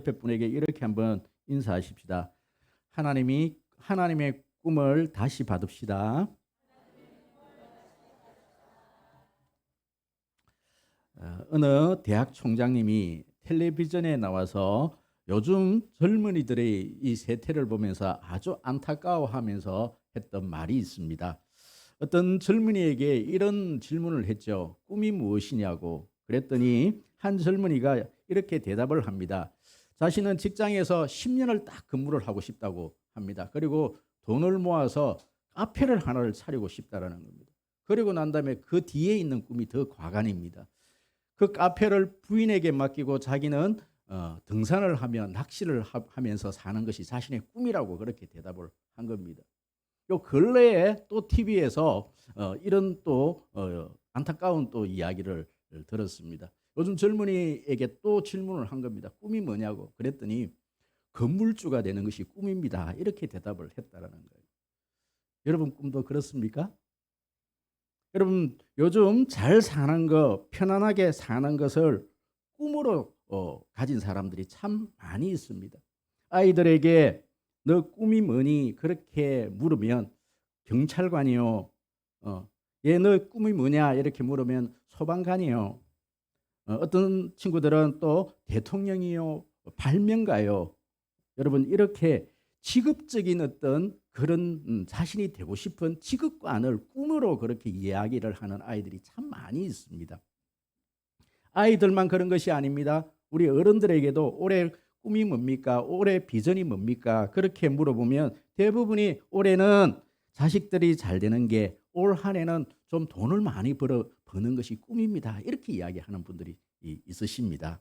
옆에 분에게 이렇게 한번 인사하십시다. 하나님의 꿈을 다시 받읍시다. 어느 대학 총장님이 텔레비전에 나와서 요즘 젊은이들의 이 세태를 보면서 아주 안타까워하면서 했던 말이 있습니다. 어떤 젊은이에게 이런 질문을 했죠. 꿈이 무엇이냐고. 그랬더니 한 젊은이가 이렇게 대답을 합니다. 자신은 직장에서 10년을 딱 근무를 하고 싶다고 합니다. 그리고 돈을 모아서 카페를 하나를 차리고 싶다라는 겁니다. 그리고 난 다음에 그 뒤에 있는 꿈이 더 과간입니다. 그 카페를 부인에게 맡기고 자기는 등산을 하며 낚시를 하면서 사는 것이 자신의 꿈이라고 그렇게 대답을 한 겁니다. 요 근래에 또 TV에서 이런 또 안타까운 또 이야기를 들었습니다. 요즘 젊은이에게 또 질문을 한 겁니다. 꿈이 뭐냐고. 그랬더니 건물주가 되는 것이 꿈입니다. 이렇게 대답을 했다라는 거예요. 여러분 꿈도 그렇습니까? 여러분 요즘 잘 사는 것, 편안하게 사는 것을 꿈으로 가진 사람들이 참 많이 있습니다. 아이들에게 너 꿈이 뭐니? 그렇게 물으면 경찰관이요. 얘 너 꿈이 뭐냐? 이렇게 물으면 소방관이요. 어떤 친구들은 또 대통령이요. 발명가요. 여러분 이렇게 직업적인 어떤 그런 자신이 되고 싶은 직업관을 꿈으로 그렇게 이야기를 하는 아이들이 참 많이 있습니다. 아이들만 그런 것이 아닙니다. 우리 어른들에게도 올해 꿈이 뭡니까? 올해 비전이 뭡니까? 그렇게 물어보면 대부분이 올해는 자식들이 잘 되는 게 올 한 해는 좀 돈을 많이 버는 것이 꿈입니다. 이렇게 이야기하는 분들이 있으십니다.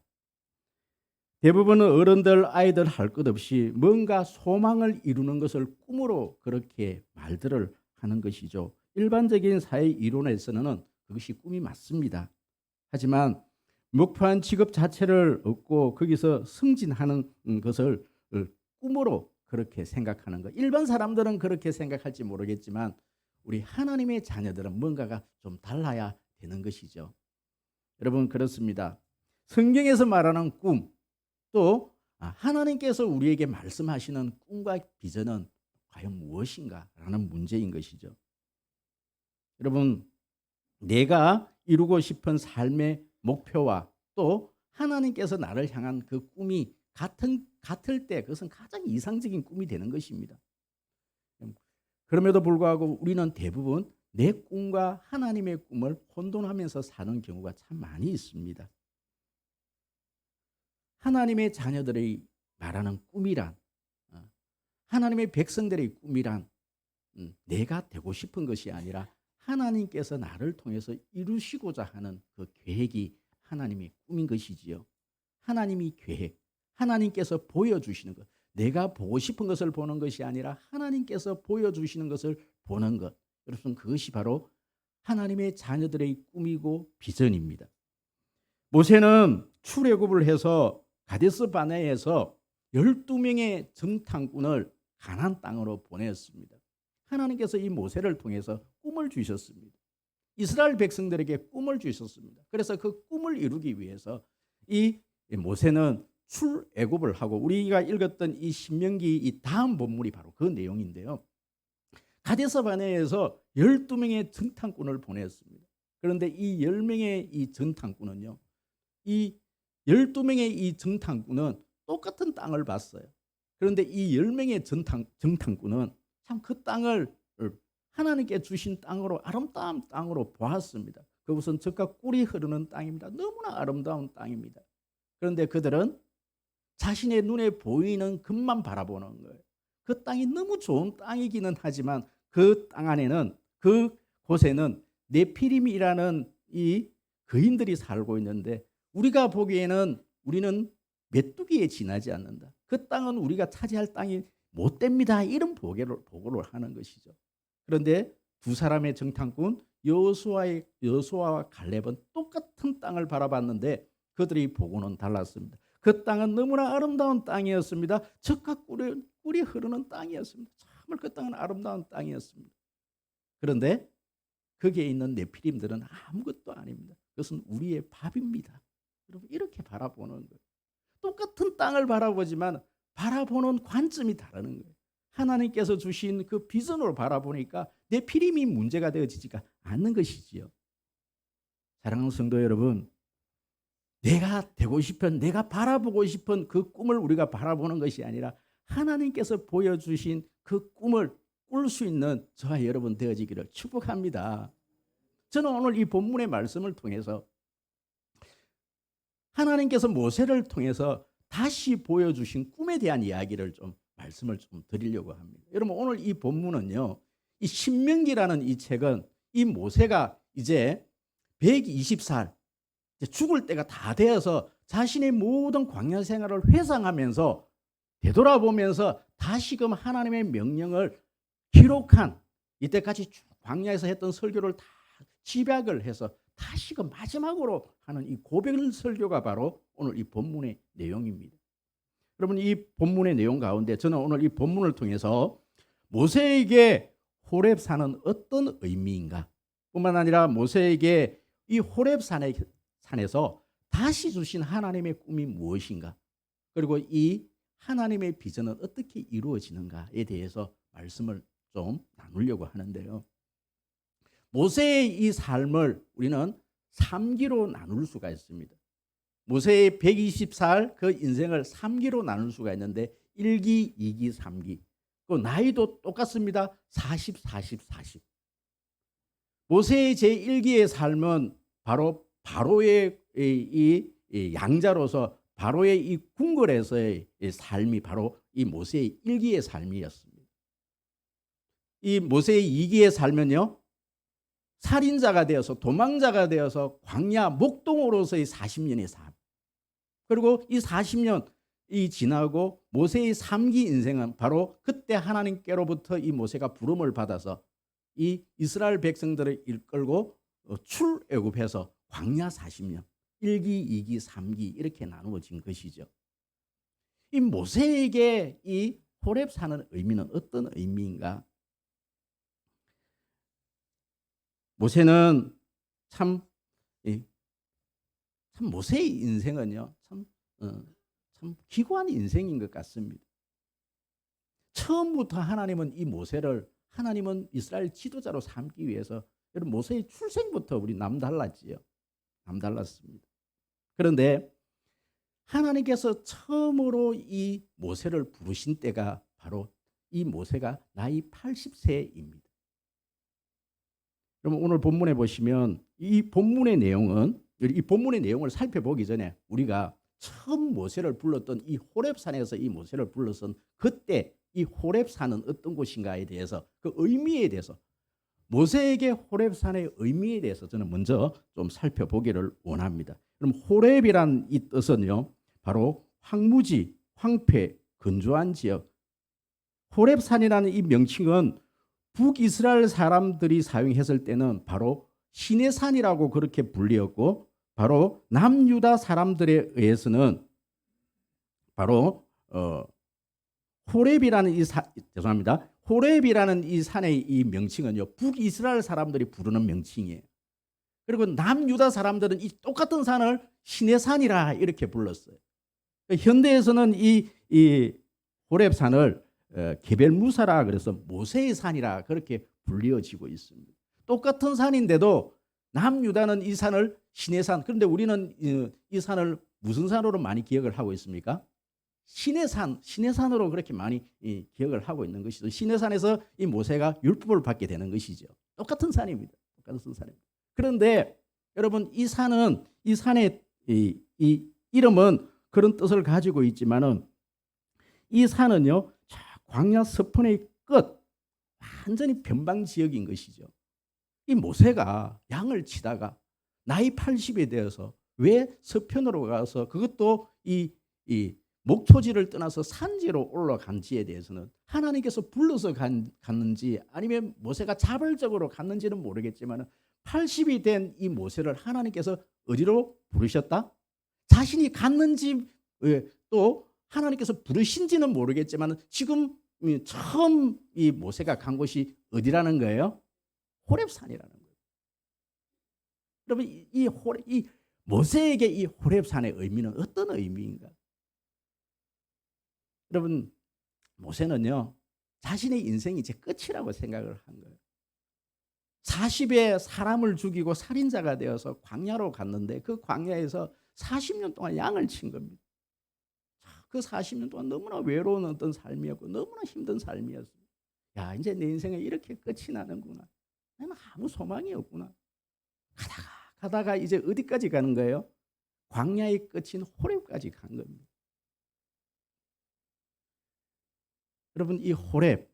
대부분은 어른들, 아이들 할 것 없이 뭔가 소망을 이루는 것을 꿈으로 그렇게 말들을 하는 것이죠. 일반적인 사회 이론에서는 그것이 꿈이 맞습니다. 하지만 목표한 직업 자체를 얻고 거기서 승진하는 것을 꿈으로 그렇게 생각하는 것. 일반 사람들은 그렇게 생각할지 모르겠지만 우리 하나님의 자녀들은 뭔가가 좀 달라야 되는 것이죠. 여러분 그렇습니다. 성경에서 말하는 꿈, 또 하나님께서 우리에게 말씀하시는 꿈과 비전은 과연 무엇인가라는 문제인 것이죠. 여러분 내가 이루고 싶은 삶의 목표와 또 하나님께서 나를 향한 그 꿈이 같을 때 그것은 가장 이상적인 꿈이 되는 것입니다. 그럼에도 불구하고 우리는 대부분 내 꿈과 하나님의 꿈을 혼돈하면서 사는 경우가 참 많이 있습니다. 하나님의 자녀들의 말하는 꿈이란 하나님의 백성들의 꿈이란 내가 되고 싶은 것이 아니라 하나님께서 나를 통해서 이루시고자 하는 그 계획이 하나님의 꿈인 것이지요. 하나님이 계획, 하나님께서 보여주시는 것, 내가 보고 싶은 것을 보는 것이 아니라 하나님께서 보여주시는 것을 보는 것. 여러분 그것이 바로 하나님의 자녀들의 꿈이고 비전입니다. 모세는 출애굽을 해서 가데스 바네에서 12명의 정탐꾼을 가나안 땅으로 보냈습니다. 하나님께서 이 모세를 통해서 꿈을 주셨습니다. 이스라엘 백성들에게 꿈을 주셨습니다. 그래서 그 꿈을 이루기 위해서 이 모세는 출애굽을 하고 우리가 읽었던 이 신명기 이 다음 본문이 바로 그 내용인데요. 가데스 바네에서 12명의 정탐꾼을 보냈습니다. 그런데 이 10명의 이 정탐꾼은요. 이 12명의 이 정탐꾼은 똑같은 땅을 봤어요. 그런데 이 10명의 정탐꾼은 참 그 땅을 하나님께 주신 땅으로 아름다운 땅으로 보았습니다. 그것은 젖과 꿀이 흐르는 땅입니다. 너무나 아름다운 땅입니다. 그런데 그들은 자신의 눈에 보이는 것만 바라보는 거예요. 그 땅이 너무 좋은 땅이기는 하지만 그 땅 안에는 그 곳에는 네피림이라는 이 거인들이 살고 있는데 우리가 보기에는 우리는 메뚜기에 지나지 않는다. 그 땅은 우리가 차지할 땅이 못 됩니다. 이런 보고를 하는 것이죠. 그런데 두 사람의 정탐꾼 여호수아와 갈렙은 똑같은 땅을 바라봤는데 그들의 보고는 달랐습니다. 그 땅은 너무나 아름다운 땅이었습니다. 젖과 꿀이 흐르는 땅이었습니다. 정말 그 땅은 아름다운 땅이었습니다. 그런데 거기에 있는 네피림들은 아무것도 아닙니다. 그것은 우리의 밥입니다. 여러분 이렇게 바라보는 거예요. 똑같은 땅을 바라보지만 바라보는 관점이 다르는 거예요. 하나님께서 주신 그 비전으로 바라보니까 내 피림이 문제가 되어지지가 않는 것이지요. 사랑하는 성도 여러분, 내가 되고 싶은, 내가 바라보고 싶은 그 꿈을 우리가 바라보는 것이 아니라 하나님께서 보여주신 그 꿈을 꿀 수 있는 저와 여러분 되어지기를 축복합니다. 저는 오늘 이 본문의 말씀을 통해서 하나님께서 모세를 통해서 다시 보여주신 꿈에 대한 이야기를 좀 말씀을 좀 드리려고 합니다. 여러분, 오늘 이 본문은요, 이 신명기라는 이 책은 이 모세가 이제 120살 죽을 때가 다 되어서 자신의 모든 광야 생활을 회상하면서 되돌아보면서 다시금 하나님의 명령을 기록한, 이때까지 광야에서 했던 설교를 다 집약을 해서 다시금 마지막으로 하는 이 고백 설교가 바로 오늘 이 본문의 내용입니다. 여러분, 이 본문의 내용 가운데 저는 오늘 이 본문을 통해서 모세에게 호렙산은 어떤 의미인가, 뿐만 아니라 모세에게 이 호렙산에서 다시 주신 하나님의 꿈이 무엇인가, 그리고 이 하나님의 비전은 어떻게 이루어지는가에 대해서 말씀을 좀 나누려고 하는데요. 모세의 이 삶을 우리는 3기로 나눌 수가 있습니다. 모세의 120살 그 인생을 3기로 나눌 수가 있는데 1기, 2기, 3기. 그 나이도 똑같습니다. 40, 40, 40. 모세의 제1기의 삶은 바로 바로의 이 양자로서 바로의 이 궁궐에서의 삶이 바로 이 모세의 1기의 삶이었습니다. 이 모세의 2기의 삶은요, 살인자가 되어서 도망자가 되어서 광야 목동으로서의 40년의 삶. 그리고 이 40년이 지나고 모세의 3기 인생은 바로 그때 하나님께로부터 이 모세가 부름을 받아서 이 이스라엘 백성들을 이끌고 출애굽해서 광야 40년, 1기, 2기, 3기 이렇게 나누어진 것이죠. 이 모세에게 이 호렙산의 의미는 어떤 의미인가? 모세는 참 모세의 인생은요, 참 기구한 인생인 것 같습니다. 처음부터 하나님은 이 모세를, 하나님은 이스라엘 지도자로 삼기 위해서, 여러분, 모세의 출생부터 우리 남달랐지요. 남달랐습니다. 그런데 하나님께서 처음으로 이 모세를 부르신 때가 바로 이 모세가 나이 80세입니다. 그럼 오늘 본문에 보시면 이 본문의 내용을 살펴보기 전에 우리가 처음 모세를 불렀던 이 호렙산에서 이 모세를 불렀던 그때 이 호렙산은 어떤 곳인가에 대해서, 그 의미에 대해서, 모세에게 호렙산의 의미에 대해서 저는 먼저 좀 살펴보기를 원합니다. 그럼 호렙이란 이 뜻은요, 바로 황무지, 황폐, 건조한 지역. 호렙산이라는 이 명칭은 북이스라엘 사람들이 사용했을 때는 바로 신의 산이라고 그렇게 불리었고, 바로 남유다 사람들에 의해서는 바로 호렙이라는 호렙이라는 이 산의 이 명칭은요, 북이스라엘 사람들이 부르는 명칭이에요. 그리고 남유다 사람들은 이 똑같은 산을 신의 산이라 이렇게 불렀어요. 현대에서는 이 호렙산을 게벨무사라 그래서 모세의 산이라 그렇게 불리어지고 있습니다. 똑같은 산인데도 남유다는 이 산을 신의 산, 그런데 우리는 이 산을 무슨 산으로 많이 기억을 하고 있습니까? 신의 산으로 그렇게 많이 기억을 하고 있는 것이죠. 신의 산에서 이 모세가 율법을 받게 되는 것이죠. 똑같은 산입니다. 똑같은 산입니다. 그런데 여러분, 이 산의 이 이름은 그런 뜻을 가지고 있지만은 이 산은요, 광야 서편의 끝, 완전히 변방 지역인 것이죠. 이 모세가 양을 치다가 나이 80에 되어서 왜 서편으로 가서, 그것도 이 목초지를 떠나서 산지로 올라간지에 대해서는 하나님께서 불러서 갔는지 아니면 모세가 자발적으로 갔는지는 모르겠지만 80이 된 이 모세를 하나님께서 어디로 부르셨다? 자신이 갔는지 또 하나님께서 부르신지는 모르겠지만 지금 처음 이 모세가 간 곳이 어디라는 거예요? 호렙산이라는 거예요. 여러분, 이 모세에게 이 호렙산의 의미는 어떤 의미인가? 여러분, 모세는요, 자신의 인생이 이제 끝이라고 생각을 한 거예요. 40에 사람을 죽이고 살인자가 되어서 광야로 갔는데 그 광야에서 40년 동안 양을 친 겁니다. 그 40년 동안 너무나 외로운 어떤 삶이었고 너무나 힘든 삶이었어요. 야, 이제 내 인생에 이렇게 끝이 나는구나. 나는 아무 소망이 없구나. 가다가 이제 어디까지 가는 거예요? 광야의 끝인 호렙까지 간 겁니다. 여러분, 이 호렙,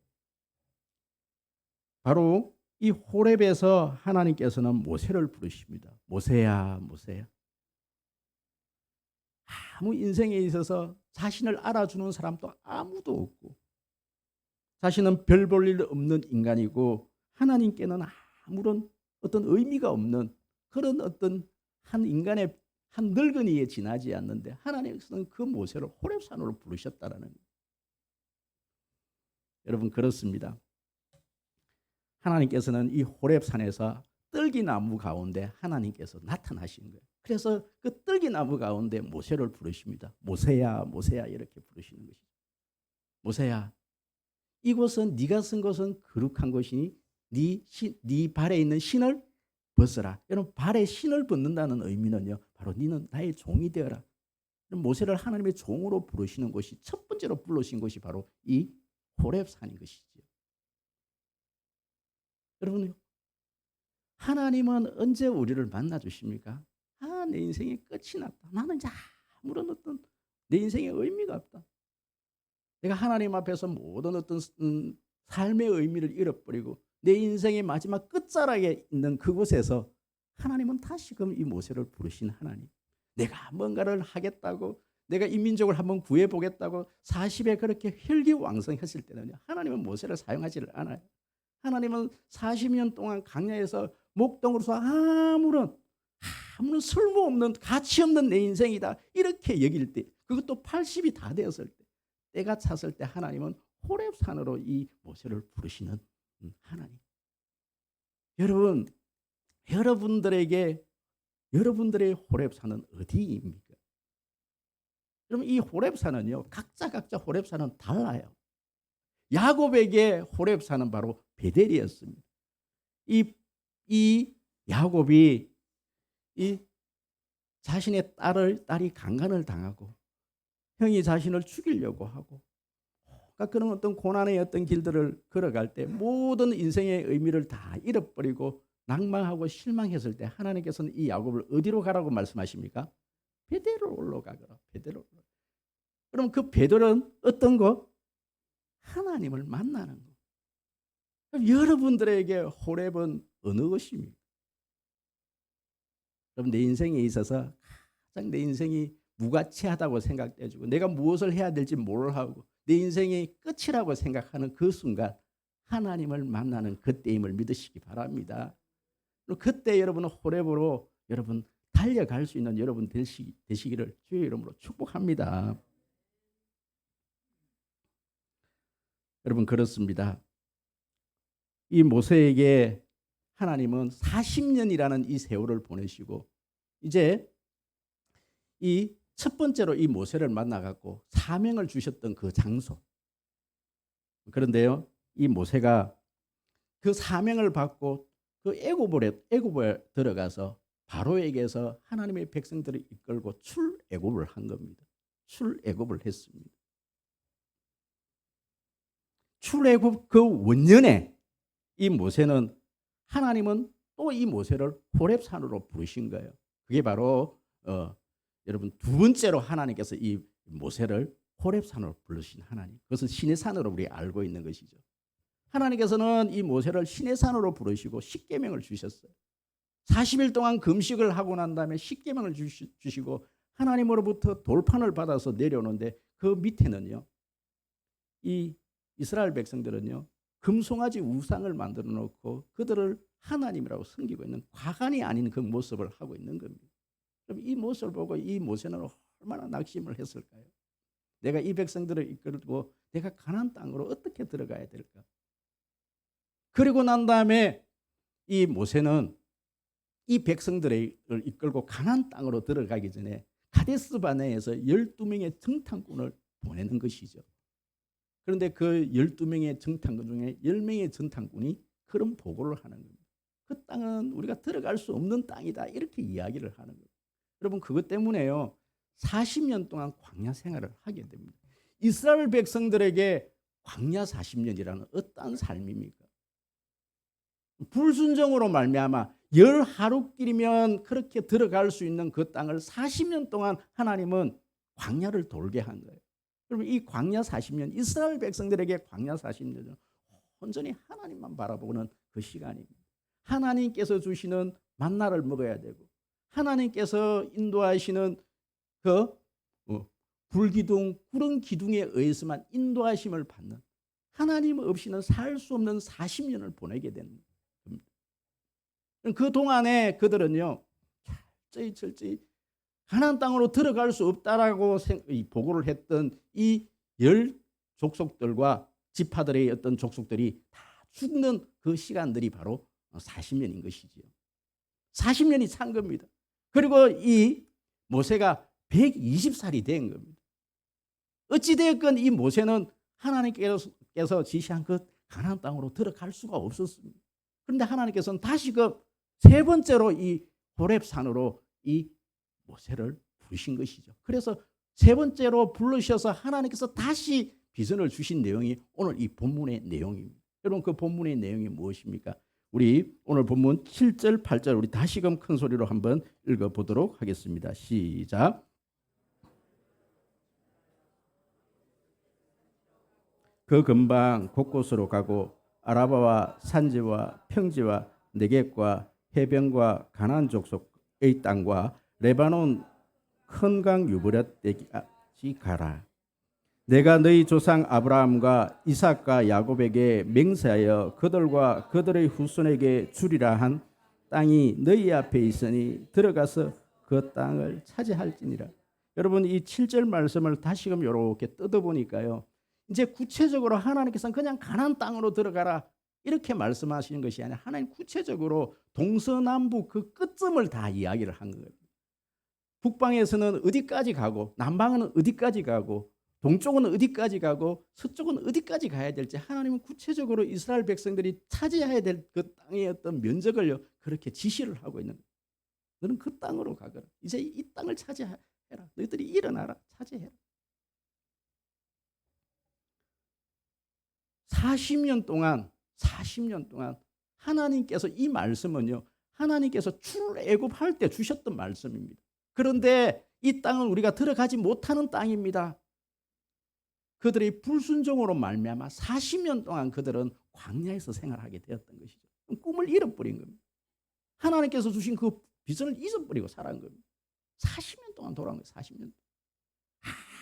바로 이 호렙에서 하나님께서는 모세를 부르십니다. 모세야, 모세야. 아무 인생에 있어서 자신을 알아주는 사람도 아무도 없고, 자신은 별 볼 일 없는 인간이고 하나님께는 아무런 어떤 의미가 없는 그런 어떤 한 인간의 한 늙은이에 지나지 않는데 하나님께서는 그 모세를 호렙산으로 부르셨다라는 거예요. 여러분, 그렇습니다. 하나님께서는 이 호렙산에서 떨기나무 가운데 하나님께서 나타나신 거예요. 그래서 그 떨기나무 가운데 모세를 부르십니다. 모세야, 모세야 이렇게 부르시는 것이죠. 모세야, 이곳은 네가 쓴 것은 거룩한 것이니 네 발에 있는 신을 벗어라. 여러분, 발에 신을 벗는다는 의미는요, 바로 너는 나의 종이 되어라. 모세를 하나님의 종으로 부르시는 것이 첫 번째로 부르신 것이 바로 이 호렙산인 것이죠. 여러분, 하나님은 언제 우리를 만나 주십니까? 내 인생의 끝이 났다. 나는 이제 아무런 어떤 내 인생의 의미가 없다. 내가 하나님 앞에서 모든 어떤 삶의 의미를 잃어버리고 내 인생의 마지막 끝자락에 있는 그곳에서 하나님은 다시금 이 모세를 부르신 하나님. 내가 뭔가를 하겠다고, 내가 이 민족을 한번 구해보겠다고 40에 그렇게 혈기왕성했을 때는요, 하나님은 모세를 사용하지를 않아요. 하나님은 40년 동안 광야에서 목동으로서 아무런 쓸모없는 가치 없는 내 인생이다 이렇게 여길 때, 그것도 80이 다 되었을 때, 때가 찼을 때 하나님은 호렙산으로 이 모세를 부르시는 하나님. 여러분, 여러분들의 호렙산은 어디입니까? 여러분, 이 호렙산은요, 각자 호렙산은 달라요. 야곱에게 호렙산은 바로 베델이었습니다. 이 야곱이 이 자신의 딸이 강간을 당하고 형이 자신을 죽이려고 하고, 그러니까 그런 어떤 고난의 어떤 길들을 걸어갈 때 모든 인생의 의미를 다 잃어버리고 낭망하고 실망했을 때 하나님께서는 이 야곱을 어디로 가라고 말씀하십니까? 베델로 올라가거라. 베델로. 그럼 그 베델은 어떤 거? 하나님을 만나는 거. 그럼 여러분들에게 호렙은 어느 것입니까? 그럼 내 인생에 있어서 가장 내 인생이 무가치하다고 생각되어지고 내가 무엇을 해야 될지 모르고 내 인생의 끝이라고 생각하는 그 순간 하나님을 만나는 그때임을 믿으시기 바랍니다. 그때 여러분은 호렙으로 여러분 달려갈 수 있는 여러분 되시기를 주의 이름으로 축복합니다. 여러분, 그렇습니다. 이 모세에게 하나님은 40년이라는 이 세월을 보내시고 이제 이 첫 번째로 이 모세를 만나갖고 사명을 주셨던 그 장소. 그런데요, 이 모세가 그 사명을 받고 그 애굽에 들어가서 바로에게서 하나님의 백성들을 이끌고 출애굽을 한 겁니다. 출애굽을 했습니다. 출애굽 그 원년에 이 모세는 하나님은 또 이 모세를 호렙산으로 부르신 거예요. 그게 바로 여러분 두 번째로 하나님께서 이 모세를 호렙산으로 부르신 하나님. 그것은 시내산으로 우리 알고 있는 것이죠. 하나님께서는 이 모세를 시내산으로 부르시고 십계명을 주셨어요. 40일 동안 금식을 하고 난 다음에 십계명을 주시고 하나님으로부터 돌판을 받아서 내려오는데 그 밑에는요, 이 이스라엘 백성들은요, 금송아지 우상을 만들어 놓고 그들을 하나님이라고 섬기고 있는 과간이 아닌 그 모습을 하고 있는 겁니다. 그럼 이 모습을 보고 이 모세는 얼마나 낙심을 했을까요? 내가 이 백성들을 이끌고 내가 가나안 땅으로 어떻게 들어가야 될까? 그리고 난 다음에 이 모세는 이 백성들을 이끌고 가나안 땅으로 들어가기 전에 가데스 바네에서 12명의 정탐꾼을 보내는 것이죠. 그런데 그 12명의 정탐꾼 중에 10명의 정탐꾼이 그런 보고를 하는 겁니다. 그 땅은 우리가 들어갈 수 없는 땅이다. 이렇게 이야기를 하는 거예요. 여러분 그것 때문에요. 40년 동안 광야 생활을 하게 됩니다. 이스라엘 백성들에게 광야 40년이라는 어떠한 삶입니까? 불순종으로 말미암아 10하루길이면 그렇게 들어갈 수 있는 그 땅을 40년 동안 하나님은 광야를 돌게 한 거예요. 그러면 이 광야 40년, 이스라엘 백성들에게 광야 40년은 온전히 하나님만 바라보는 그 시간입니다. 하나님께서 주시는 만나를 먹어야 되고 하나님께서 인도하시는 그 불기둥, 구름 기둥에 의해서만 인도하심을 받는, 하나님 없이는 살 수 없는 40년을 보내게 되는 겁니다. 그 동안에 그들은요 철저히 가나안 땅으로 들어갈 수 없다라고 보고를 했던 이 10족속들과 지파들의 어떤 족속들이 다 죽는 그 시간들이 바로 40년인 것이지요. 40년이 찬 겁니다. 그리고 이 모세가 120살이 된 겁니다. 어찌되었건 이 모세는 하나님께서 지시한 그 가나안 땅으로 들어갈 수가 없었습니다. 그런데 하나님께서는 다시금 세 번째로 이 호렙산으로 이 모세를 부르신 것이죠. 그래서 세 번째로 부르셔서 하나님께서 다시 비전을 주신 내용이 오늘 이 본문의 내용입니다. 여러분 그 본문의 내용이 무엇입니까? 우리 오늘 본문 7절 8절 우리 다시금 큰 소리로 한번 읽어보도록 하겠습니다. 시작. 그 근방 곳곳으로 가고 아라바와 산지와 평지와 네겝과 해변과 가나안 족속의 땅과 레바논 큰 강 유브라데까지 가라. 내가 너희 조상 아브라함과 이삭과 야곱에게 맹세하여 그들과 그들의 후손에게 주리라 한 땅이 너희 앞에 있으니 들어가서 그 땅을 차지할지니라. 여러분 이 7절 말씀을 다시금 이렇게 뜯어보니까요. 이제 구체적으로 하나님께서는 그냥 가나안 땅으로 들어가라 이렇게 말씀하시는 것이 아니라 하나님 구체적으로 동서남북 그 끝점을 다 이야기를 한 거예요. 북방에서는 어디까지 가고 남방은 어디까지 가고 동쪽은 어디까지 가고 서쪽은 어디까지 가야 될지 하나님은 구체적으로 이스라엘 백성들이 차지해야 될 그 땅의 어떤 면적을 그렇게 지시를 하고 있는 거예요. 너는 그 땅으로 가거라. 이제 이 땅을 차지해라. 너희들이 일어나라. 차지해라. 40년 동안 하나님께서 이 말씀은요. 하나님께서 출애굽할 때 주셨던 말씀입니다. 그런데 이 땅은 우리가 들어가지 못하는 땅입니다. 그들의 불순종으로 말미암아 40년 동안 그들은 광야에서 생활하게 되었던 것이죠. 꿈을 잃어버린 겁니다. 하나님께서 주신 그 비전을 잊어버리고 살아간 겁니다. 40년 동안 돌아온 거예요. 40년.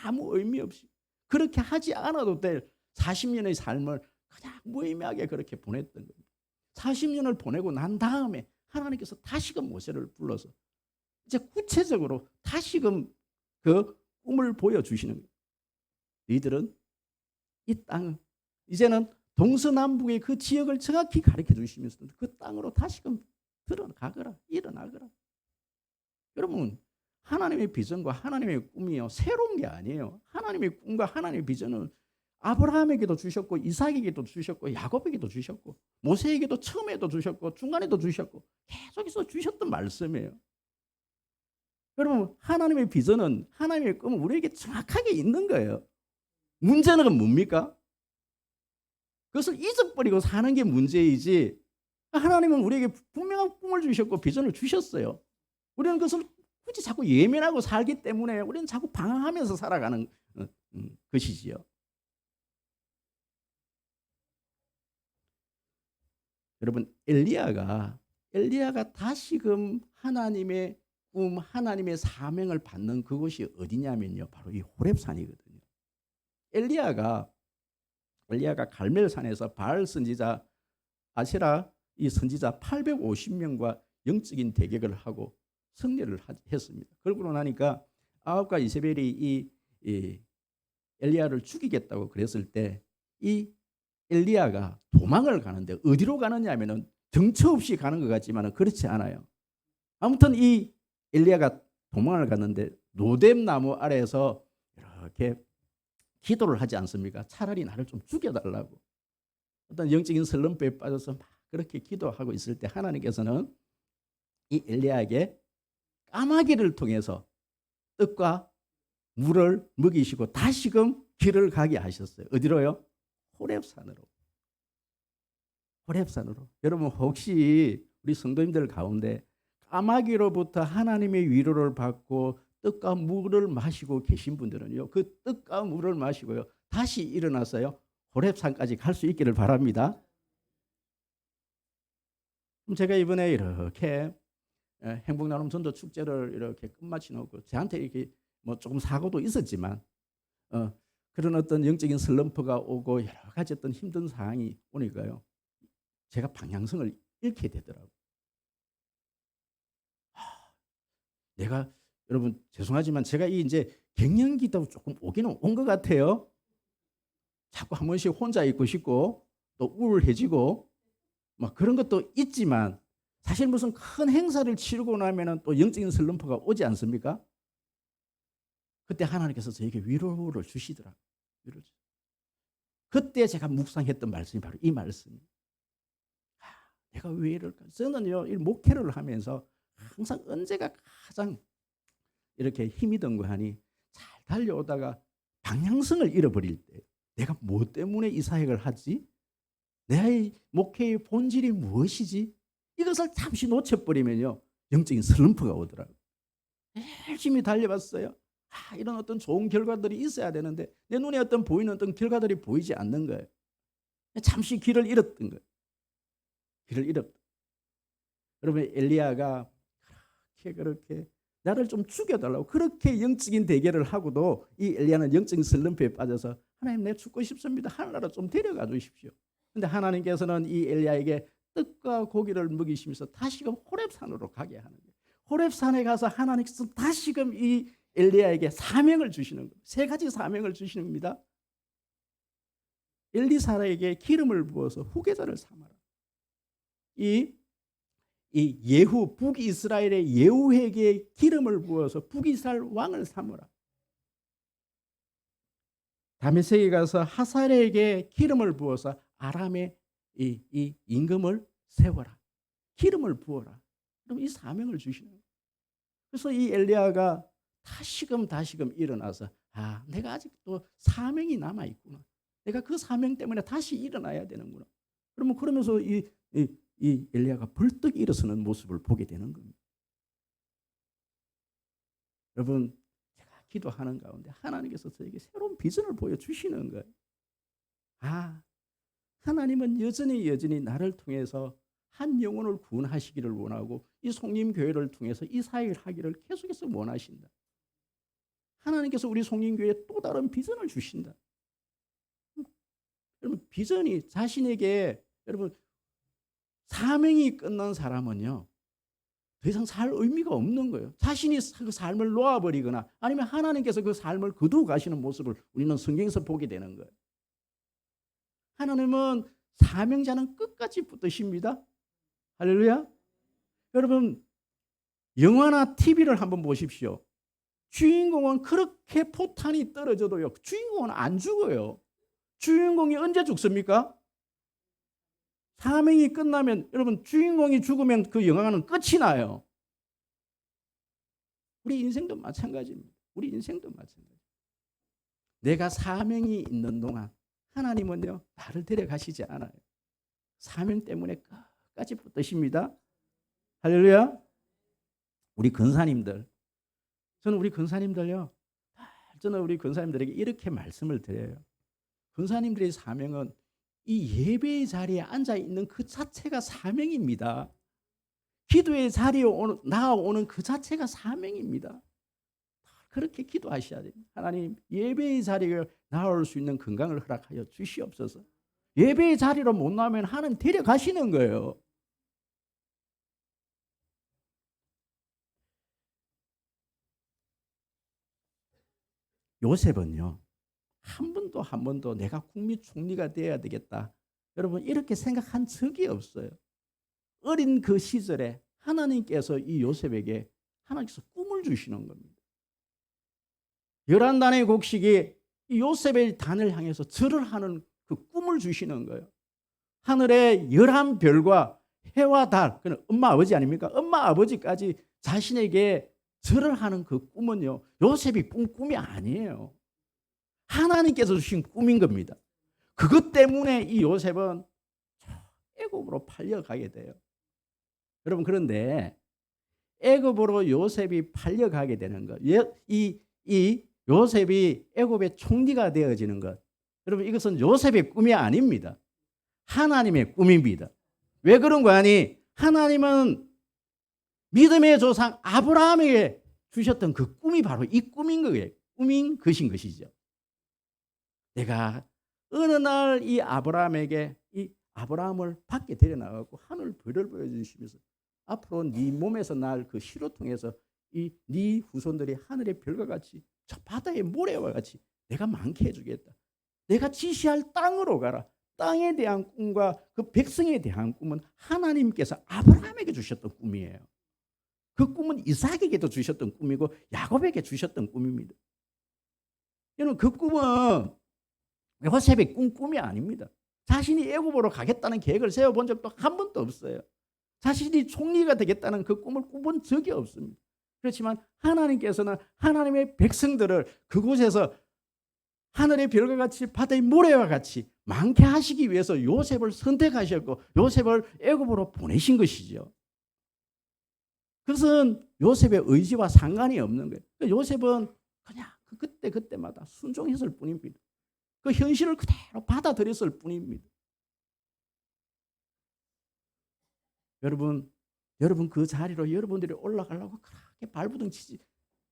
아무 의미 없이. 그렇게 하지 않아도 될 40년의 삶을 그냥 무의미하게 그렇게 보냈던 겁니다. 40년을 보내고 난 다음에 하나님께서 다시금 모세를 불러서 이제 구체적으로 다시금 그 꿈을 보여주시는 거예요. 너희들은 이 땅을 이제는 동서남북의 그 지역을 정확히 가르쳐 주시면서 그 땅으로 다시금 들어가거라. 일어나거라. 여러분 하나님의 비전과 하나님의 꿈이요 새로운 게 아니에요. 하나님의 꿈과 하나님의 비전은 아브라함에게도 주셨고 이삭에게도 주셨고 야곱에게도 주셨고 모세에게도 처음에도 주셨고 중간에도 주셨고 계속해서 주셨던 말씀이에요. 여러분 하나님의 비전은 하나님의 꿈은 우리에게 정확하게 있는 거예요. 문제는 뭡니까? 그것을 잊어버리고 사는 게 문제이지 하나님은 우리에게 분명한 꿈을 주셨고 비전을 주셨어요. 우리는 그것을 굳이 자꾸 예민하고 살기 때문에 우리는 자꾸 방황하면서 살아가는 것이지요. 여러분 엘리야가 다시금 하나님의 꿈, 하나님의 사명을 받는 그곳이 어디냐면요. 바로 이 호렙산이거든요. 엘리야가 갈멜산에서 바알 선지자 아세라 이 선지자 850명과 영적인 대격을 하고 승리를 했습니다. 그러고 나니까 아합과 이세벨이 이 엘리야를 죽이겠다고 그랬을 때 이 엘리야가 도망을 가는데 어디로 가느냐 하면은 정처 없이 가는 것 같지만 그렇지 않아요. 아무튼 이 엘리야가 도망을 갔는데 노뎀 나무 아래에서 이렇게 기도를 하지 않습니까? 차라리 나를 좀 죽여달라고. 어떤 영적인 슬럼프에 빠져서 막 그렇게 기도하고 있을 때 하나님께서는 이 엘리야에게 까마귀를 통해서 떡과 물을 먹이시고 다시금 길을 가게 하셨어요. 어디로요? 호렙산으로. 호렙산으로. 여러분 혹시 우리 성도님들 가운데 까마귀로부터 하나님의 위로를 받고 떡과 물을 마시고 계신 분들은요, 그 떡과 물을 마시고요, 다시 일어나서요, 호렙산까지 갈 수 있기를 바랍니다. 그럼 제가 이번에 이렇게 행복나눔 전도 축제를 이렇게 끝마치 놓고 저한테 이렇게 뭐 조금 사고도 있었지만 그런 어떤 영적인 슬럼프가 오고 여러 가지 어떤 힘든 상황이 오니까요, 제가 방향성을 잃게 되더라고요. 내가 여러분 죄송하지만 제가 이 이제 갱년기도 조금 오기는 온 것 같아요. 자꾸 한 번씩 혼자 있고 싶고 또 우울해지고 막 그런 것도 있지만 사실 무슨 큰 행사를 치르고 나면은 또 영적인 슬럼프가 오지 않습니까? 그때 하나님께서 저에게 위로를 주시더라고요. 그때 제가 묵상했던 말씀이 바로 이 말씀이에요. 내가 왜 이럴까? 저는요, 이 목회를 하면서 항상 언제가 가장 이렇게 힘이 든 거 하니 잘 달려오다가 방향성을 잃어버릴 때 내가 뭐 때문에 이 사역을 하지? 내 목회의 본질이 무엇이지? 이것을 잠시 놓쳐버리면요, 영적인 슬럼프가 오더라고요. 열심히 달려봤어요. 이런 어떤 좋은 결과들이 있어야 되는데 내 눈에 어떤 보이는 어떤 결과들이 보이지 않는 거예요. 잠시 길을 잃었던 거예요. 길을 잃었다. 여러분 엘리야가 그렇게 나를 좀 죽여달라고 그렇게 영적인 대결을 하고도 이 엘리야는 영적인 슬럼프에 빠져서 하나님 내가 죽고 싶습니다. 하늘나라 좀 데려가 주십시오. 그런데 하나님께서는 이 엘리야에게 떡과 고기를 먹이시면서 다시금 호렙산으로 가게 하는 거예요. 호렙산에 가서 하나님께서 다시금 이 엘리야에게 사명을 주시는 거예요. 세 가지 사명을 주시는 겁니다. 엘리사에게 기름을 부어서 후계자를 삼아라. 이 예후 북이스라엘의 예후에게 기름을 부어서 북이스라엘 왕을 삼으라. 다메섹에 가서 하살에게 기름을 부어서 아람의 이 임금을 세워라. 기름을 부어라. 그럼 이 사명을 주시는 거예요. 그래서 이 엘리야가 다시금 일어나서 내가 아직도 사명이 남아 있구나. 내가 그 사명 때문에 다시 일어나야 되는구나. 그러면서 이 엘리야가 벌떡 일어서는 모습을 보게 되는 겁니다. 여러분, 제가 기도하는 가운데 하나님께서 저에게 새로운 비전을 보여주시는 거예요. 하나님은 여전히 나를 통해서 한 영혼을 구원하시기를 원하고 이 송림교회를 통해서 이 사역을 하기를 계속해서 원하신다. 하나님께서 우리 송림교회에 또 다른 비전을 주신다. 여러분 비전이 자신에게 여러분 사명이 끝난 사람은요, 더 이상 살 의미가 없는 거예요. 자신이 그 삶을 놓아버리거나 아니면 하나님께서 그 삶을 거두어 가시는 모습을 우리는 성경에서 보게 되는 거예요. 하나님은 사명자는 끝까지 붙드십니다. 할렐루야. 여러분 영화나 TV를 한번 보십시오. 주인공은 그렇게 포탄이 떨어져도요, 주인공은 안 죽어요. 주인공이 언제 죽습니까? 사명이 끝나면, 여러분 주인공이 죽으면 그 영화는 끝이 나요. 우리 인생도 마찬가지입니다. 우리 인생도 마찬가지. 내가 사명이 있는 동안 하나님은요, 나를 데려가시지 않아요. 사명 때문에 끝까지 붙드십니다. 할렐루야. 우리 근사님들, 저는 우리 근사님들요, 저는 우리 근사님들에게 이렇게 말씀을 드려요. 근사님들의 사명은 이 예배의 자리에 앉아 있는 그 자체가 사명입니다. 기도의 자리에 나아오는 그 자체가 사명입니다. 그렇게 기도하셔야 됩니다. 하나님, 예배의 자리에 나올 수 있는 건강을 허락하여 주시옵소서. 예배의 자리로 못 나오면 하나님 데려가시는 거예요. 요셉은요, 한 번도 내가 국민 총리가 되어야 되겠다, 여러분 이렇게 생각한 적이 없어요. 어린 그 시절에 하나님께서 이 요셉에게 하나님께서 꿈을 주시는 겁니다. 11단의 곡식이 이 요셉의 단을 향해서 절을 하는 그 꿈을 주시는 거예요. 하늘의 11별과 해와 달, 그는 엄마 아버지 아닙니까? 엄마 아버지까지 자신에게 절을 하는 그 꿈은요, 요셉이 꿈이 아니에요. 하나님께서 주신 꿈인 겁니다. 그것 때문에 이 요셉은 애굽으로 팔려가게 돼요. 여러분, 그런데 애굽으로 요셉이 팔려가게 되는 것, 이 요셉이 애굽의 총리가 되어지는 것, 여러분, 이것은 요셉의 꿈이 아닙니다. 하나님의 꿈입니다. 왜 그런 거 아니? 하나님은 믿음의 조상 아브라함에게 주셨던 그 꿈이 바로 이 꿈인 거예요. 꿈인 것인 것이죠. 내가 어느 날 이 아브라함에게 이 아브라함을 밖에 데려나가고 하늘 별을 보여주시면서 앞으로 네 몸에서 날 그 씨로 통해서 네 후손들이 하늘의 별과 같이 저 바다의 모래와 같이 내가 많게 해주겠다. 내가 지시할 땅으로 가라. 땅에 대한 꿈과 그 백성에 대한 꿈은 하나님께서 아브라함에게 주셨던 꿈이에요. 그 꿈은 이삭에게도 주셨던 꿈이고 야곱에게 주셨던 꿈입니다. 여러분, 그 꿈은 요셉의 꿈이 아닙니다. 자신이 애굽으로 가겠다는 계획을 세워본 적도 한 번도 없어요. 자신이 총리가 되겠다는 그 꿈을 꾸본 적이 없습니다. 그렇지만 하나님께서는 하나님의 백성들을 그곳에서 하늘의 별과 같이 바다의 모래와 같이 많게 하시기 위해서 요셉을 선택하셨고 요셉을 애굽으로 보내신 것이죠. 그것은 요셉의 의지와 상관이 없는 거예요. 요셉은 그냥 그때마다 순종했을 뿐입니다. 그 현실을 그대로 받아들였을 뿐입니다. 여러분 그 자리로 여러분들이 올라가려고 그렇게 발부둥 치지,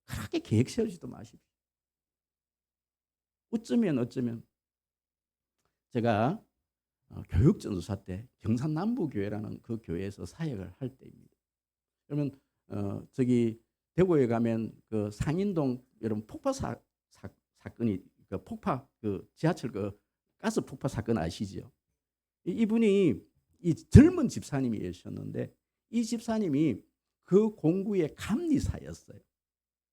그렇게 계획 세우지도 마십시오. 어쩌면 제가 교육전도사 때 경산남부교회라는 그 교회에서 사역을 할 때입니다. 그러면 저기 대구에 가면 그 상인동 여러분 폭파 사건이 그 폭파 그 지하철 그 가스 폭파 사건 아시죠? 이분이 이 젊은 집사님이셨는데 이 집사님이 그 공구의 감리사였어요.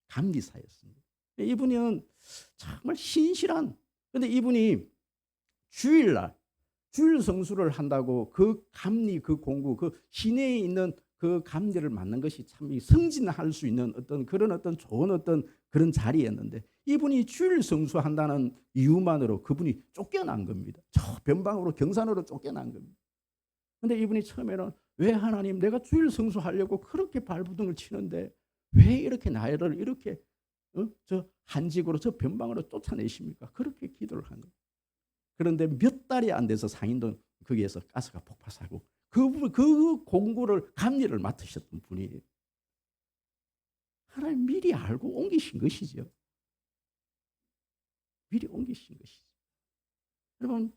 감리사였습니다. 이분은 정말 신실한, 근데 이분이 주일 성수를 한다고 그 감리 그 공구 그 시내에 있는 그 감리를 맡는 것이 참 승진할 수 있는 어떤 좋은 그런 자리였는데 이분이 주일 성수한다는 이유만으로 그분이 쫓겨난 겁니다. 저 변방으로 경산으로 쫓겨난 겁니다. 근데 이분이 처음에는 왜 하나님 내가 주일 성수하려고 그렇게 발부둥을 치는데 왜 이렇게 나를 이렇게 저 한직으로 저 변방으로 쫓아내십니까? 그렇게 기도를 한 거예요. 그런데 몇 달이 안 돼서 상인동 거기에서 가스가 폭파하고 그 공구를 감리를 맡으셨던 분이에요. 하나님 미리 알고 옮기신 것이죠. 미리 옮기신 것이죠. 여러분,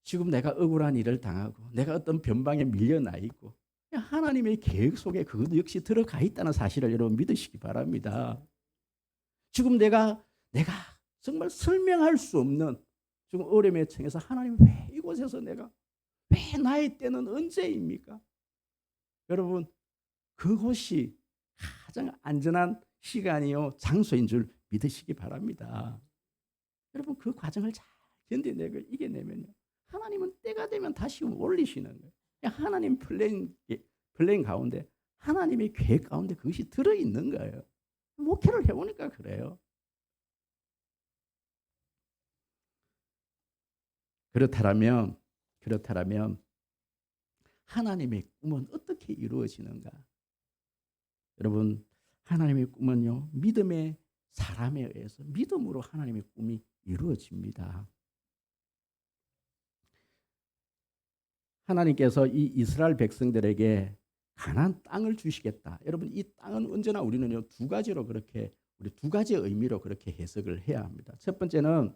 지금 내가 억울한 일을 당하고 내가 어떤 변방에 밀려나 있고 하나님의 계획 속에 그것도 역시 들어가 있다는 사실을 여러분 믿으시기 바랍니다. 지금 내가 정말 설명할 수 없는 지금 어려움에 처해서 하나님 왜 이곳에서 내가 왜 나의 때는 언제입니까? 여러분, 그곳이 가장 안전한 시간이요 장소인 줄 믿으시기 바랍니다. 여러분, 그 과정을 잘 견뎌내고 이겨내면요 하나님은 때가 되면 다시 올리시는 거예요. 하나님 플랜 가운데 하나님의 계획 가운데 그것이 들어있는 거예요. 목회를 해보니까 그래요. 그렇다면 하나님의 꿈은 어떻게 이루어지는가? 여러분, 하나님의 꿈은요 믿음의 사람에 의해서 믿음으로 하나님의 꿈이 이루어집니다. 하나님께서 이 이스라엘 백성들에게 가나안 땅을 주시겠다. 여러분, 이 땅은 언제나 우리는요 두 가지 의미로 그렇게 해석을 해야 합니다. 첫 번째는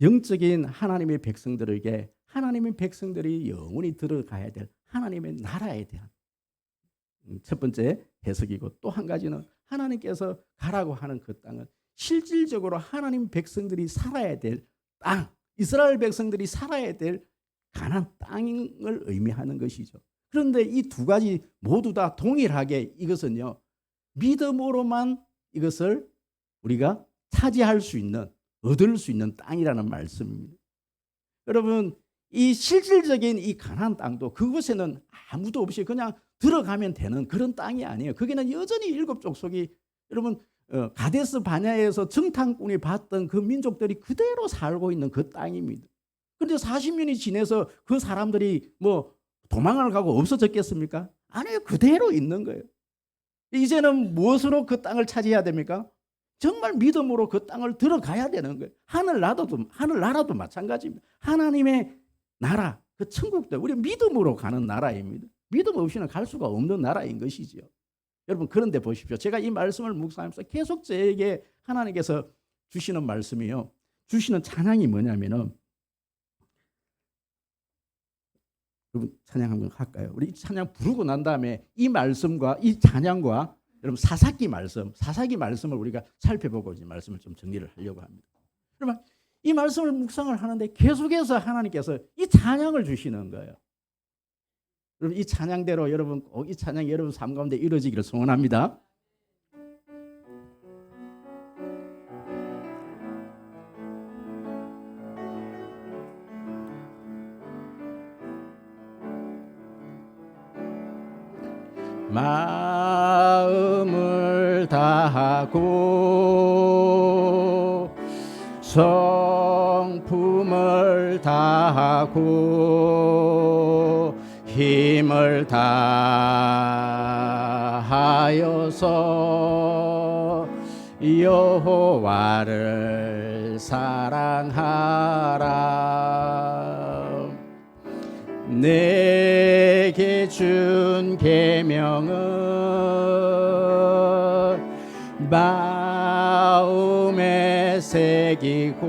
영적인 하나님의 백성들에게 하나님의 백성들이 영원히 들어가야 될 하나님의 나라에 대한 첫 번째 해석이고, 또 한 가지는 하나님께서 가라고 하는 그 땅은 실질적으로 하나님 백성들이 살아야 될 땅, 이스라엘 백성들이 살아야 될 가나안 땅을 의미하는 것이죠. 그런데 이 두 가지 모두 다 동일하게 이것은요 믿음으로만 이것을 우리가 차지할 수 있는 얻을 수 있는 땅이라는 말씀입니다. 여러분, 이 실질적인 이 가나안 땅도 그곳에는 아무도 없이 그냥 들어가면 되는 그런 땅이 아니에요. 거기는 여전히 일곱 족속이 여러분 가데스 바냐에서 정탐꾼이 봤던 그 민족들이 그대로 살고 있는 그 땅입니다. 그런데 40년이 지나서 그 사람들이 뭐 도망을 가고 없어졌겠습니까? 아니요, 그대로 있는 거예요. 이제는 무엇으로 그 땅을 차지해야 됩니까? 정말 믿음으로 그 땅을 들어가야 되는 거예요. 하늘나라도 마찬가지입니다. 하나님의 나라, 그 천국도 우리 믿음으로 가는 나라입니다. 믿음 없이는 갈 수가 없는 나라인 것이지요. 여러분, 그런데 보십시오. 제가 이 말씀을 묵상하면서 계속 저에게 하나님께서 주시는 말씀이요, 주시는 찬양이 뭐냐면은, 여러분 찬양 한번 할까요? 우리 찬양 부르고 난 다음에 이 말씀과 이 찬양과 여러분 사사기 말씀을 우리가 살펴보고 이 말씀을 좀 정리를 하려고 합니다. 그러면 이 말씀을 묵상을 하는데 계속해서 하나님께서 이 찬양을 주시는 거예요. 여러분, 이 찬양대로 여러분 이 찬양이 여러분 삶 가운데 이루어지기를 소원합니다. 마음을 다하고 성품을 다하고 힘을 다하여서 여호와를 사랑하라. 내게 준 계명은 마음에 새기고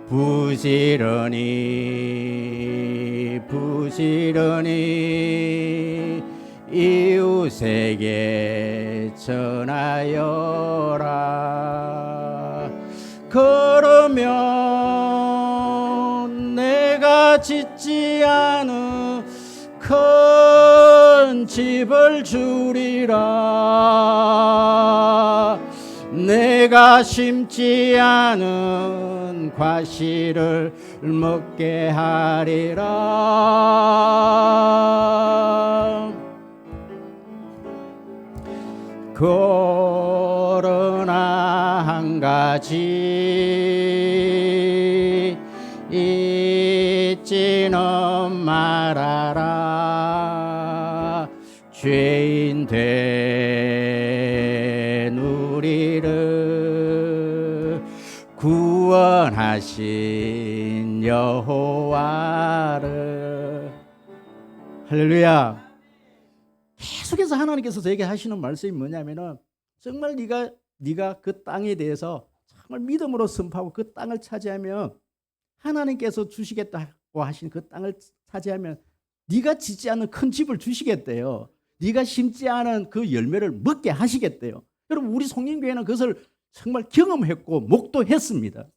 부지런히 이웃에게 전하여라. 그러면 내가 짓지 않은 큰 집을 주리라. 내가 심지 않은 과실을 먹게 하리라. 그러나 한 가지 잊지는 말아라. 죄인 된 우리를 구원하신 여호와를. 할렐루야. 계속해서 하나님께서 저에게 하시는 말씀이 뭐냐면은, 정말 네가 그 땅에 대해서 정말 믿음으로 선포하고 그 땅을 차지하면, 하나님께서 주시겠다고 하신 그 땅을 차지하면 네가 짓지 않은 큰 집을 주시겠대요. 네가 심지 않은 그 열매를 먹게 하시겠대요. 여러분, 우리 송림교회는 그것을 정말 경험했고 목도했습니다.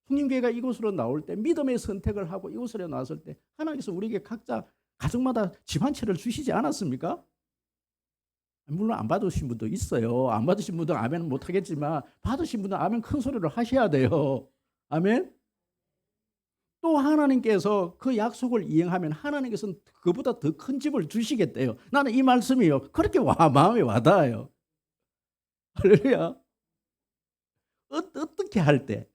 송림교회가 이곳으로 나올 때, 믿음의 선택을 하고 이곳으로 나왔을 때 하나님께서 우리에게 각자 가정마다 집 한 채를 주시지 않았습니까? 물론 안 받으신 분도 있어요. 안 받으신 분도 아멘 못하겠지만, 받으신 분은 아멘 큰 소리로 하셔야 돼요. 아멘. 또 하나님께서 그 약속을 이행하면 하나님께서는 그보다 더 큰 집을 주시겠대요. 나는 이 말씀이요, 그렇게 마음에 와닿아요. 할렐루야. 어떻게 할 때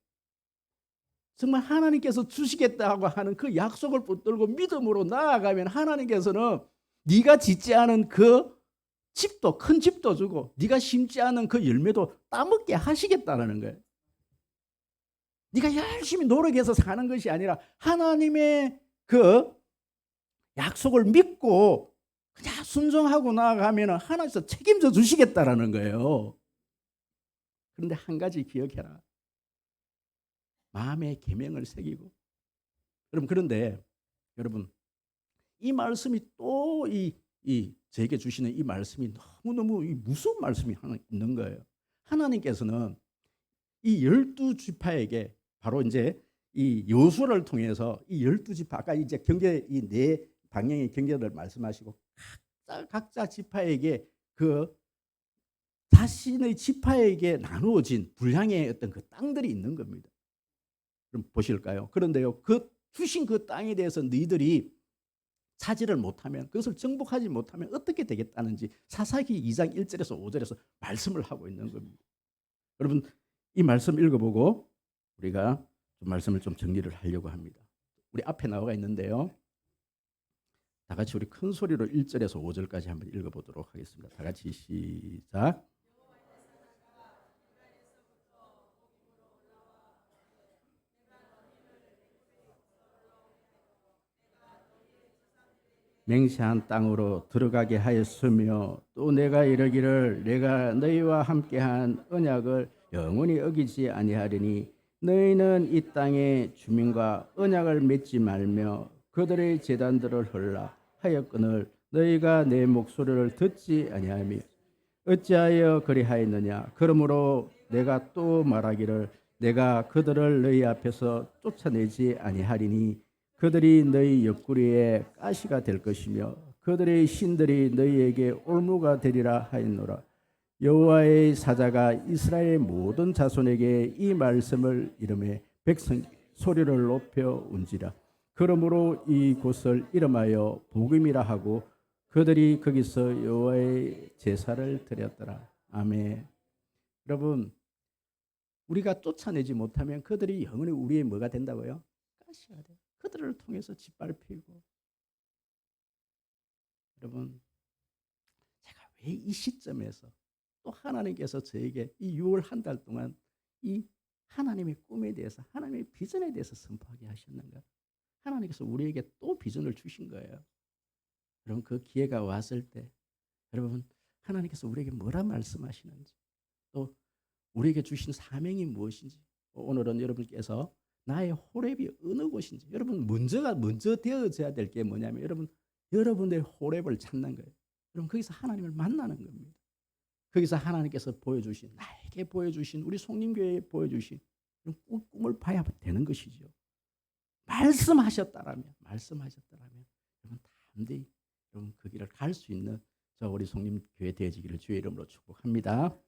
정말 하나님께서 주시겠다고 하는 그 약속을 붙들고 믿음으로 나아가면, 하나님께서는 네가 짓지 않은 그 집도, 큰 집도 주고 네가 심지 않은 그 열매도 따먹게 하시겠다는 거예요. 네가 열심히 노력해서 사는 것이 아니라 하나님의 그 약속을 믿고 그냥 순종하고 나아가면 하나님께서 책임져 주시겠다라는 거예요. 그런데 한 가지 기억해라. 마음의 계명을 새기고. 그런데 여러분, 이 말씀이 또 저에게 주시는 이 말씀이 너무너무 무서운 말씀이 하나 있는 거예요. 하나님께서는 이 12지파에게 바로 이제 이 여호수아를 통해서 이 12지파, 아까 이제 경계, 이 네 방향의 경계를 말씀하시고 각자 지파에게 그 자신의 지파에게 나누어진 분량의 어떤 그 땅들이 있는 겁니다. 그럼 보실까요? 그런데요, 그 주신 그 땅에 대해서 너희들이 차지를 못하면, 그것을 정복하지 못하면 어떻게 되겠다는지 사사기 2장 1절에서 5절에서 말씀을 하고 있는 겁니다. 여러분, 이 말씀 읽어보고 우리가 좀 말씀을 좀 정리를 하려고 합니다. 우리 앞에 나와 있는데요, 다 같이 우리 큰 소리로 1절에서 5절까지 한번 읽어보도록 하겠습니다. 다 같이 시작. 맹세한 땅으로 들어가게 하였으며 또 내가 이르기를 내가 너희와 함께한 언약을 영원히 어기지 아니하리니 너희는 이 땅의 주민과 언약을 맺지 말며 그들의 제단들을 헐라 하였거늘 너희가 내 목소리를 듣지 아니하며 어찌하여 그리하였느냐. 그러므로 내가 또 말하기를 내가 그들을 너희 앞에서 쫓아내지 아니하리니 그들이 너희 옆구리에 가시가 될 것이며 그들의 신들이 너희에게 올무가 되리라 하였노라. 여호와의 사자가 이스라엘 모든 자손에게 이 말씀을 이름에 백성 소리를 높여 운지라. 그러므로 이 곳을 이름하여 복음이라 하고 그들이 거기서 여호와의 제사를 드렸더라. 아멘. 여러분, 우리가 쫓아내지 못하면 그들이 영원히 우리의 뭐가 된다고요? 가시가 돼요. 그들을 통해서 짓밟히고. 여러분, 제가 왜 이 시점에서 또 하나님께서 저에게 이 6월 한 달 동안 이 하나님의 꿈에 대해서, 하나님의 비전에 대해서 선포하게 하셨는가? 하나님께서 우리에게 또 비전을 주신 거예요. 여러분, 그 기회가 왔을 때 여러분, 하나님께서 우리에게 뭐라 말씀하시는지, 또 우리에게 주신 사명이 무엇인지, 오늘은 여러분께서 나의 호렙이 어느 곳인지, 여러분 먼저 되어져야 될 게 뭐냐면 여러분의 호렙을 찾는 거예요. 여러분, 거기서 하나님을 만나는 겁니다. 거기서 하나님께서 보여주신, 나에게 보여주신, 우리 송림교회에 보여주신 꿈을 봐야 되는 것이죠. 말씀하셨다라면 여러분 담대히 여러분 그 길을 갈 수 있는 저 우리 송림교회 되어지기를 주의 이름으로 축복합니다.